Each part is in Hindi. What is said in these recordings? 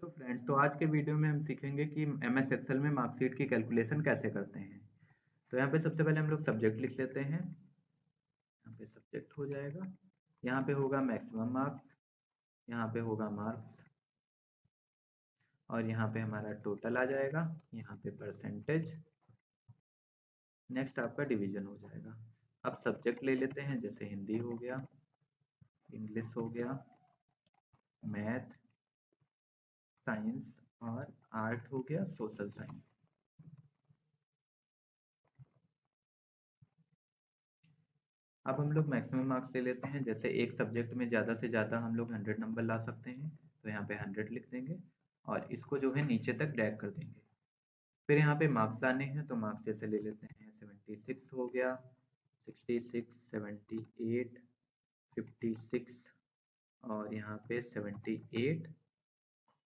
हेलो फ्रेंड्स, तो आज के वीडियो में हम सीखेंगे कि एमएस एक्सेल में मार्कशीट की कैलकुलेशन कैसे करते हैं। तो यहाँ पे सबसे पहले हम लोग सब्जेक्ट लिख लेते हैं। यहाँ पे सब्जेक्ट हो जाएगा, यहाँ पे होगा मैक्सिमम मार्क्स, यहाँ पे होगा मार्क्स और यहाँ पे हमारा टोटल आ जाएगा, यहाँ पे परसेंटेज। नेक्स्ट आपका डिवीजन हो जाएगा। अब सब्जेक्ट ले लेते हैं, जैसे हिंदी हो गया, इंग्लिश हो गया, मैथ, साइंस और आर्ट हो गया, सोशल साइंस। अब हम लोग मैक्सिमम मार्क्स ले लेते हैं, जैसे एक सब्जेक्ट में ज़्यादा से ज़्यादा हम लोग 100 नंबर ला सकते हैं, तो यहाँ पे 100 लिख देंगे और इसको जो है नीचे तक ड्रैग कर देंगे। फिर यहाँ पे मार्क्स लाने हैं, तो मार्क्स जैसे ले लेते हैं, 76 हो गया, 66, 78, 56 और यहाँ पे 78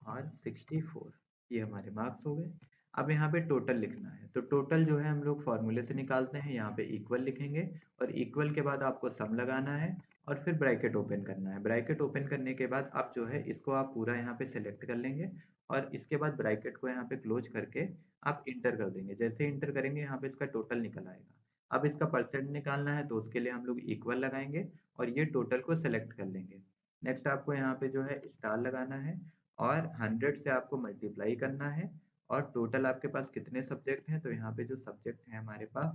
और 64, ये हमारे मार्क्स हो गए। अब यहाँ पे टोटल लिखना है, तो टोटल जो है हम लोग फॉर्मूले से निकालते हैं, यहाँ पे इक्वल लिखेंगे और इक्वल के बाद आपको सम लगाना है और फिर ब्रैकेट ओपन करना है। ब्रैकेट ओपन करने के बाद आप जो है इसको आप पूरा यहाँ पे सेलेक्ट कर लेंगे और इसके बाद ब्रैकेट को यहाँ पे क्लोज करके आप इंटर कर देंगे। जैसे इंटर करेंगे यहाँ पे इसका टोटल निकल आएगा। अब इसका परसेंट निकालना है, तो उसके लिए हम लोग इक्वल लगाएंगे और ये टोटल को सेलेक्ट कर लेंगे। नेक्स्ट आपको यहाँ पे जो है स्टार लगाना है और 100 से आपको मल्टीप्लाई करना है और टोटल आपके पास कितने सब्जेक्ट हैं, तो यहाँ पे जो सब्जेक्ट हैं हमारे पास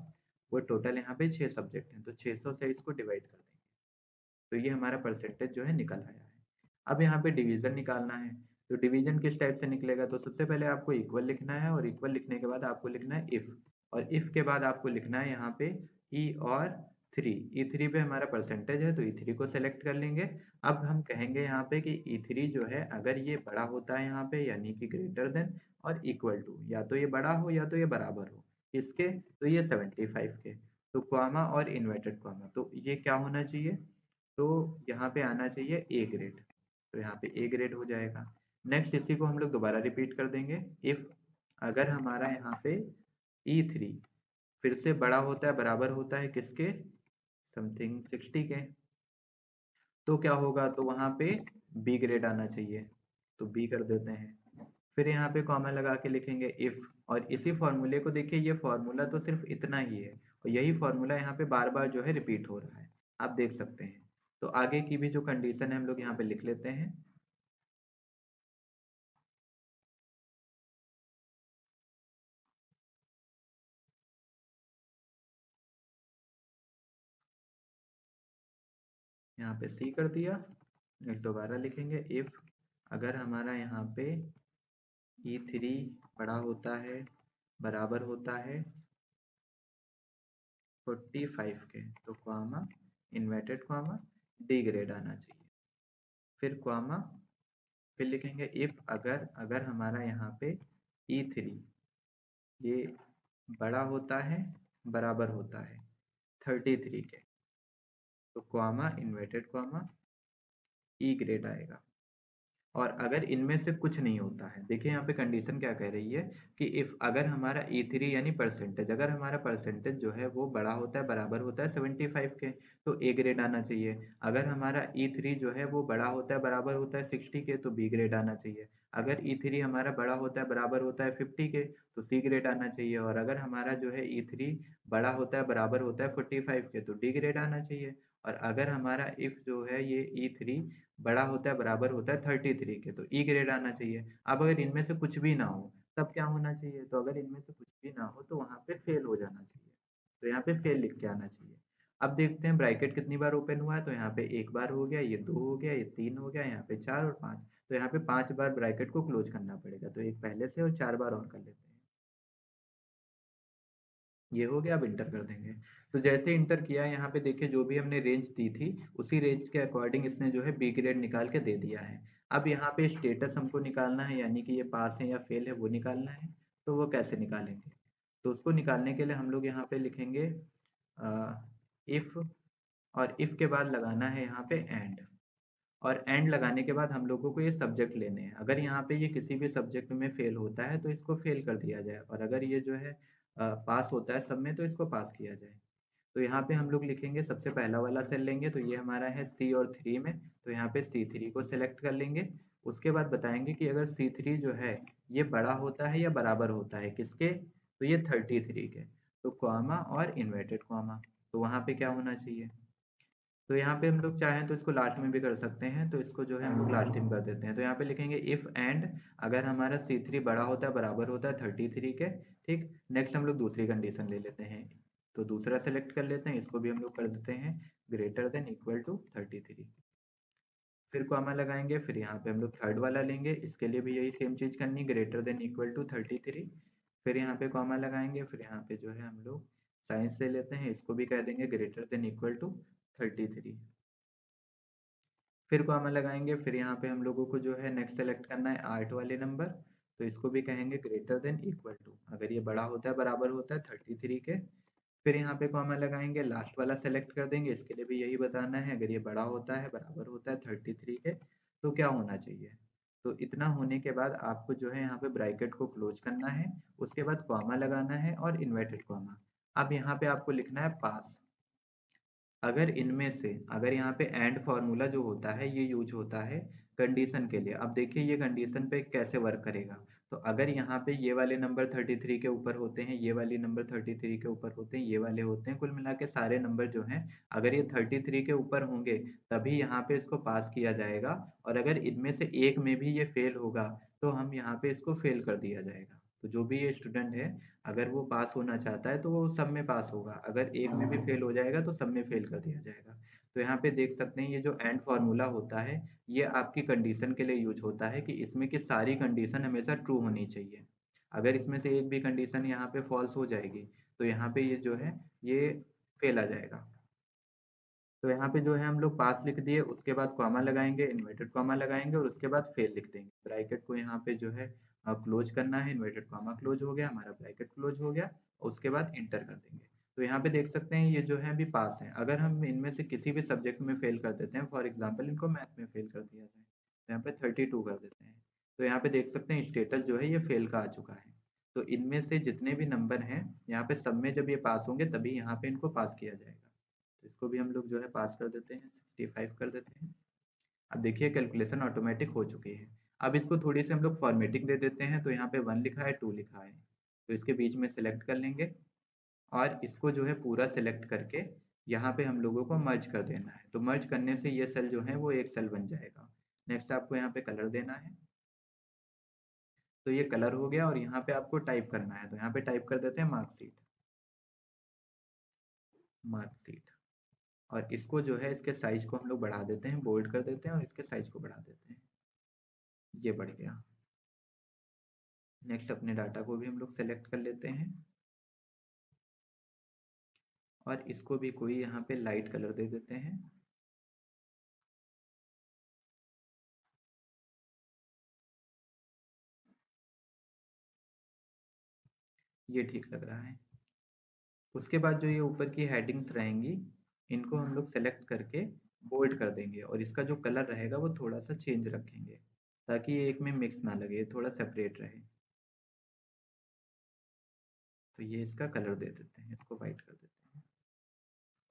वो टोटल यहाँ पे 6 सब्जेक्ट हैं, तो 600 से इसको डिवाइड कर देंगे। तो ये हमारा परसेंटेज जो है निकल आया है। अब यहाँ पे डिवीजन निकालना है, तो डिवीजन किस टाइप से निकलेगा, तो सबसे पहले आपको इक्वल लिखना है और इक्वल लिखने के बाद आपको लिखना है इफ, और इफ के बाद आपको लिखना है यहाँ पे ई और 3। ई3 पे हमारा परसेंटेज है, तो ई3 को सेलेक्ट कर लेंगे। अब हम कहेंगे यहाँ पे कि ई3 जो है अगर ये बड़ा होता है यहाँ पे, यानी कि ग्रेटर देन और इक्वल टू, या तो ये बड़ा हो या तो ये बराबर हो इसके, तो ये 75 के, तो क्वामा और इन्वर्टेड क्वामा, तो ये क्या होना चाहिए, तो यहाँ पे आना चाहिए ए ग्रेड, तो यहाँ पे ए ग्रेड हो जाएगा। नेक्स्ट इसी को हम लोग दोबारा रिपीट कर देंगे, इफ अगर हमारा यहाँ पे E3 फिर से बड़ा होता है, बराबर होता है किसके, समथिंग 60 के, तो क्या होगा, तो वहाँ पे बी ग्रेड आना चाहिए, तो बी कर देते हैं। फिर यहाँ पे कॉमा लगा के लिखेंगे इफ, और इसी फॉर्मूले को देखिए, ये फॉर्मूला तो सिर्फ इतना ही है और यही फॉर्मूला यहाँ पे बार बार जो है रिपीट हो रहा है, आप देख सकते हैं। तो आगे की भी जो कंडीशन है हम लोग यहाँ पे लिख लेते हैं। यहाँ पे सी कर दिया। नेक्स्ट दोबारा लिखेंगे इफ अगर हमारा यहाँ पे E3 बड़ा होता है, बराबर होता है 45 के, तो comma inverted comma D grade आना चाहिए। फिर क्वामा, फिर लिखेंगे इफ अगर अगर हमारा यहाँ पे E3 ये बड़ा होता है, बराबर होता है 33 के, तो क्वामा इन्वर्टेड क्वामा ई ग्रेड आएगा। और अगर इनमें से कुछ नहीं होता है, देखिए यहाँ पे कंडीशन क्या कह रही है कि इफ अगर हमारा E3 यानी परसेंटेज, अगर हमारा परसेंटेज जो है वो बड़ा होता है, बराबर होता है 75 के, तो ए ग्रेड आना चाहिए। अगर हमारा E3 जो है वो बड़ा होता है, बराबर होता है 60 के, तो बी ग्रेड आना चाहिए। अगर E3 हमारा बड़ा होता है, बराबर होता है 50 के, तो सी ग्रेड आना चाहिए। और अगर हमारा जो है E3 बड़ा होता है, बराबर होता है 45 के, तो डी ग्रेड आना चाहिए। और अगर हमारा इफ जो है ये E3 बड़ा होता है, बराबर होता है 33 के, तो ई ग्रेड आना चाहिए। अब अगर इनमें से कुछ भी ना हो, तब क्या होना चाहिए, तो अगर इनमें से कुछ भी ना हो तो वहां पे फेल हो जाना चाहिए, तो यहाँ पे फेल लिख के आना चाहिए। अब देखते हैं ब्रैकेट कितनी बार ओपन हुआ है, तो यहाँ पे एक बार हो गया, ये दो हो गया, ये तीन हो गया, यहाँ पे चार और पांच, तो यहाँ पे 5 बार ब्रैकेट को क्लोज करना पड़ेगा, तो एक पहले से और 4 बार और कर लेते हैं। ये हो गया, अब इंटर कर देंगे। तो जैसे इंटर किया, यहाँ पे देखिए जो भी हमने रेंज दी थी उसी रेंज के अकॉर्डिंग इसने जो है बी ग्रेड निकाल के दे दिया है। अब यहाँ पे स्टेटस हमको निकालना है, यानी कि ये पास है या फेल है वो निकालना है। तो वो कैसे निकालेंगे, तो उसको निकालने के लिए हम लोग यहाँ पे लिखेंगे इफ, और इफ के बाद लगाना है यहाँ पे एंड, और एंड लगाने के बाद हम लोगों को ये सब्जेक्ट लेने हैं। अगर यहाँ पे ये किसी भी सब्जेक्ट में फेल होता है तो इसको फेल कर दिया जाए, और अगर ये जो है पास होता है सब में, तो इसको पास किया जाए। तो यहाँ पे हम लोग लिखेंगे, सबसे पहला वाला सेल लेंगे, तो ये हमारा है C और 3 में, तो यहाँ पे C3 को सिलेक्ट कर लेंगे। उसके बाद बताएंगे कि अगर C3 जो है ये बड़ा होता है या बराबर होता है किसके, तो ये 33 के, तो कॉमा और इन्वर्टेड कॉमा, तो वहाँ पे क्या होना चाहिए। तो यहाँ पे हम लोग चाहें तो इसको लास्ट में भी कर सकते हैं, तो इसको जो है हम लोग लास्ट में कर देते हैं। तो यहाँ पे लिखेंगे इफ एंड, अगर हमारा C3 बड़ा होता है बराबर होता है 33 के, ठीक। नेक्स्ट हम लोग दूसरी कंडीशन ले लेते हैं, तो दूसरा सेलेक्ट कर लेते हैं, इसको भी हम लोग कर देते हैं ग्रेटर देन इक्वल टू 33। फिर कॉमा लगाएंगे, फिर यहाँ पे हम लोग थर्ड वाला लेंगे, इसके लिए भी यही सेम चीज़ करनी, ग्रेटर देन इक्वल टू 33। फिर यहाँ पे कॉमा लगाएंगे, फिर यहाँ पे जो है हम लोग साइंस ले लेते हैं, इसको भी कह देंगे ग्रेटर देन इक्वल टू 33। फिर कॉमा लगाएंगे, फिर यहाँ पे हम लोगों को जो है नेक्स्ट सेलेक्ट करना है आर्ट वाले नंबर, तो इसको भी कहेंगे ग्रेटर देन इक्वल टू, अगर ये बड़ा होता है बराबर होता है 33 के। फिर यहाँ पे कॉमा लगाएंगे, लास्ट वाला सेलेक्ट कर देंगे, इसके लिए भी यही बताना है, अगर ये बड़ा होता है बराबर होता है 33 के, तो क्या होना चाहिए। तो इतना होने के बाद आपको जो है यहाँ पे ब्रैकेट को क्लोज करना है, उसके बाद कॉमा लगाना है और इन्वर्टेड कॉमा। अब यहाँ पे आपको लिखना है पास। अगर इनमें से, अगर यहाँ पे एंड फार्मूला जो होता है ये यूज होता है कंडीशन के लिए। अब देखिए ये कंडीशन पे कैसे वर्क करेगा। तो अगर यहाँ पे ये वाले नंबर 33 के ऊपर होते हैं, ये वाले नंबर 33 के ऊपर होते हैं, ये वाले होते हैं, कुल मिला के सारे नंबर जो हैं अगर ये 33 के ऊपर होंगे तभी यहाँ पे इसको पास किया जाएगा, और अगर इनमें से एक में भी ये फेल होगा तो हम यहाँ पे इसको फेल कर दिया जाएगा। तो जो भी ये स्टूडेंट है अगर वो पास होना चाहता है तो वो सब में पास होगा, अगर एक में भी फेल हो जाएगा तो सब में फेल कर दिया जाएगा। तो यहाँ पे देख सकते हैं ये जो एंड फार्मूला होता है ये आपकी कंडीशन के लिए यूज होता है कि इसमें की सारी कंडीशन हमेशा ट्रू होनी चाहिए। अगर इसमें से एक भी कंडीशन यहाँ पे फॉल्स हो जाएगी तो यहाँ पे ये जो है ये फेल आ जाएगा। तो यहाँ पे जो है हम लोग पास लिख दिए, उसके बाद कॉमा लगाएंगे, इन्वर्टेड कॉमा लगाएंगे और उसके बाद फेल लिख देंगे। ब्रैकेट को यहाँ पे जो है क्लोज करना है, इन्वर्टेड कॉमा क्लोज हो गया, हमारा ब्रैकेट क्लोज हो गया, और उसके बाद इंटर कर देंगे। तो यहाँ पे देख सकते हैं ये जो है अभी पास है। अगर हम इनमें से किसी भी सब्जेक्ट में फेल कर देते हैं, फॉर एग्जाम्पल इनको मैथ में फेल कर दिया जाए, तो यहाँ पे 32 कर देते हैं, तो यहाँ पे देख सकते हैं स्टेटस जो है ये फेल का आ चुका है। तो इनमें से जितने भी नंबर हैं यहाँ पे सब में जब ये पास होंगे तभी यहाँ पे इनको पास किया जाएगा। तो इसको भी हम लोग जो है पास कर देते हैं, 65 कर देते हैं। अब देखिए कैलकुलेशन ऑटोमेटिक हो चुकी है। अब इसको थोड़ी सी हम लोग फॉर्मेटिंग दे देते हैं, तो यहाँ पे 1 लिखा है 2 लिखा है, तो इसके बीच में सेलेक्ट कर लेंगे और इसको जो है पूरा सेलेक्ट करके यहाँ पे हम लोगों को मर्ज कर देना है। तो मर्ज करने से ये सेल जो है वो एक सेल बन जाएगा। नेक्स्ट आपको यहाँ पे कलर देना है, तो ये कलर हो गया, और यहाँ पे आपको टाइप करना है, तो यहाँ पे टाइप कर देते हैं मार्कशीट, मार्कशीट। और इसको जो है इसके साइज को हम लोग बढ़ा देते हैं, बोल्ड कर देते हैं और इसके साइज को बढ़ा देते हैं, ये बढ़ गया। नेक्स्ट अपने डाटा को भी हम लोग सेलेक्ट कर लेते हैं और इसको भी कोई यहाँ पे लाइट कलर दे देते हैं। ये ठीक लग रहा है। उसके बाद जो ये ऊपर की हेडिंग्स रहेंगी इनको हम लोग सेलेक्ट करके बोल्ड कर देंगे, और इसका जो कलर रहेगा वो थोड़ा सा चेंज रखेंगे ताकि ये एक में मिक्स ना लगे, थोड़ा सेपरेट रहे। तो ये इसका कलर दे देते हैं, इसको वाइट कर देते हैं।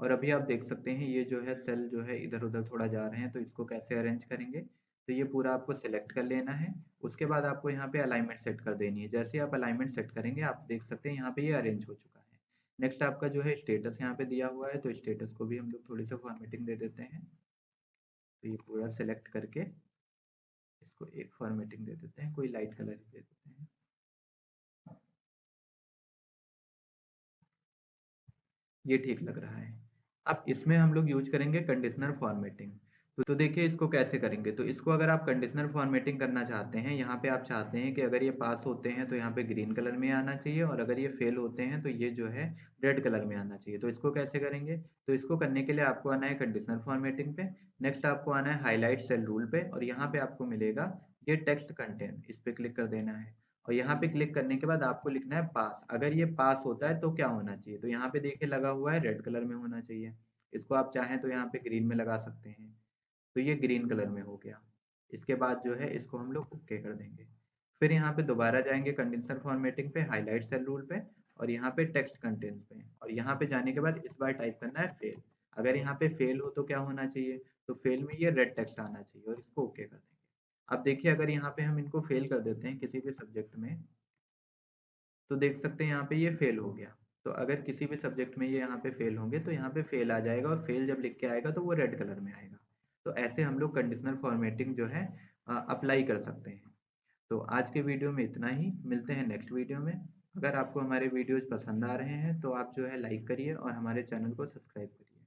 और अभी आप देख सकते हैं ये जो है सेल जो है इधर उधर थोड़ा जा रहे हैं, तो इसको कैसे अरेंज करेंगे। तो ये पूरा आपको सेलेक्ट कर लेना है, उसके बाद आपको यहाँ पे अलाइनमेंट सेट कर देनी है। जैसे ही आप अलाइनमेंट सेट करेंगे आप देख सकते हैं यहाँ पे ये अरेंज हो चुका है। नेक्स्ट आपका जो है स्टेटस यहाँ पे दिया हुआ है, तो स्टेटस को भी हम लोग थोड़ी सी फॉर्मेटिंग दे देते हैं। तो ये पूरा सेलेक्ट करके इसको एक फॉर्मेटिंग दे देते हैं, कोई लाइट कलर दे देते हैं। ये ठीक लग रहा है। अब इसमें हम लोग यूज करेंगे कंडीशनल फॉर्मेटिंग। तो देखिए इसको कैसे करेंगे। तो इसको अगर आप कंडीशनल फॉर्मेटिंग करना चाहते हैं, यहाँ पे आप चाहते हैं कि अगर ये पास होते हैं तो यहाँ पे ग्रीन कलर में आना चाहिए, और अगर ये फेल होते हैं तो ये जो है रेड कलर में आना चाहिए। तो इसको कैसे करेंगे। तो इसको करने के लिए आपको आना है कंडीशनल फॉर्मेटिंग पे, नेक्स्ट आपको आना है हाईलाइट सेल रूल पे, और यहाँ पे आपको मिलेगा ये टेक्स्ट कंटेंट, इस पे क्लिक कर देना है। और यहाँ पे क्लिक करने के बाद आपको लिखना है पास। अगर ये पास होता है तो क्या होना चाहिए। तो यहाँ पे देखिए लगा हुआ है रेड कलर में होना चाहिए, इसको आप चाहें तो यहाँ पे ग्रीन में लगा सकते हैं। तो ये ग्रीन कलर में हो गया। इसके बाद जो है इसको हम लोग ओके कर देंगे। फिर यहाँ पे दोबारा जाएंगे कंडीशनल फॉर्मेटिंग पे, हाईलाइट सेल रूल पे, और यहाँ पे टेक्स्ट कंटेंट्स पे, और यहाँ पे जाने के बाद इस बार टाइप करना है फेल। अगर यहाँ पे फेल हो तो क्या होना चाहिए। तो फेल में ये रेड टेक्स्ट आना चाहिए, और इसको ओके कर देंगे। अब देखिए अगर यहाँ पे हम इनको फेल कर देते हैं किसी भी सब्जेक्ट में, तो देख सकते हैं यहाँ पे ये फेल हो गया। तो अगर किसी भी सब्जेक्ट में ये यहाँ पे फेल होंगे तो यहाँ पे फेल आ जाएगा, और फेल जब लिख के आएगा तो वो रेड कलर में आएगा। तो ऐसे हम लोग कंडीशनल फॉर्मेटिंग जो है अप्लाई कर सकते हैं। तो आज के वीडियो में इतना ही, मिलते हैं नेक्स्ट वीडियो में। अगर आपको हमारे वीडियोज़ पसंद आ रहे हैं तो आप जो है लाइक करिए और हमारे चैनल को सब्सक्राइब करिए।